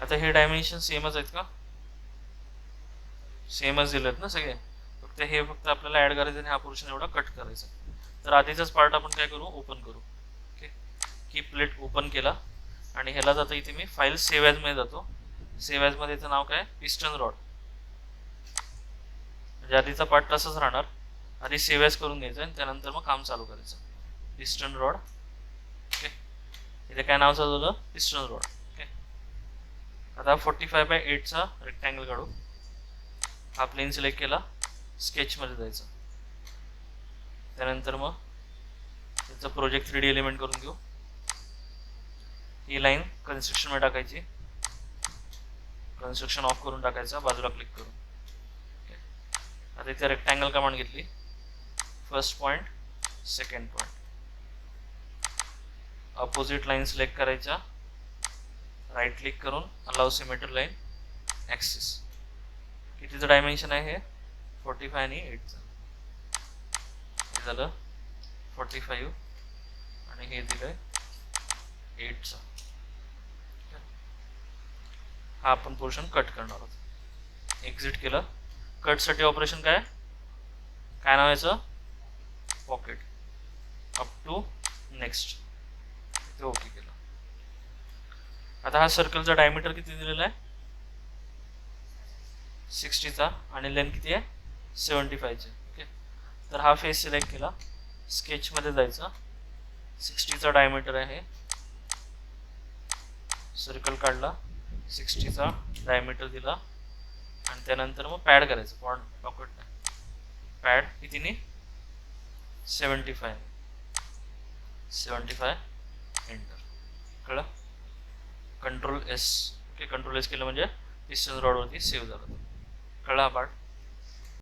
आता हे डायमेन्शन सेमच आहेत का? सेमच दिलेत ना सगळे, फक्त हे फक्त आपल्याला ऍड करायचं आणि हा पोर्शन एवढा कट करायचा. तर आधीचाच पार्ट आपण काय करू, ओपन करू. ओके, की प्लेट ओपन केला आणि ह्याला जाता इथे मी फाईल सेव्ह ॲज मध्ये जातो. सेव्ह ॲज मध्ये नाव काय, पिस्टन रॉड. म्हणजे आधीचा पार्ट तसाच राहणार, आधी सेव्ह ॲज करून घ्यायचं आणि त्यानंतर मग काम चालू करायचं. Piston rod. ओके, इथे काय नाव चालवलं, पिस्टन रॉड. ओके, आता 45/8चा रेक्टँगल काढू. हा प्लेन सिलेक्ट केला, स्केच मध्ये जायचं. त्यानंतर मग त्याचा प्रोजेक्ट 3D एलिमेंट करून घेऊ. ही लाईन कन्स्ट्रक्शन मध्ये टाकायची, कन्स्ट्रक्शन ऑफ करून टाकायचा, बाजूला क्लिक करून. आता इथे रेक्टँगल कमांड घेतली, first point, second point, opposite line select करायच्या, राईट क्लिक करून अलाउ सिमेट्री लाईन ॲक्सिस. कितीचं डायमेन्शन आहे हे, 45 आणि 8चं. हे झालं 45 आणि हे दिलंय 8चं. हा आपण पोर्शन कट करणार आहोत. एक्झिट केलं. कटसाठी ऑपरेशन काय, काय नाव याचं, पॉकेट, अप टू नेक्स्ट. ते ओके केलं. आता हा सर्कलचा डायमीटर किती दिलेला आहे, 60चा, आणि लेंथ किती आहे, 75ची. ओके, तर हा फेस सिलेक्ट केला, स्केच मध्ये जायचं, 60चा डायमीटर आहे, सर्कल काढला, 60चा डायमीटर दिला आणि त्यानंतर मग पॅड करायचं. पॉकेट नाही, पॅड कितीने, 75. एंटर. कळलं, control S. Okay, control S केलं म्हणजे पिस्टन रॉड वरती सेव्ह झालं. कळला हा पार्ट.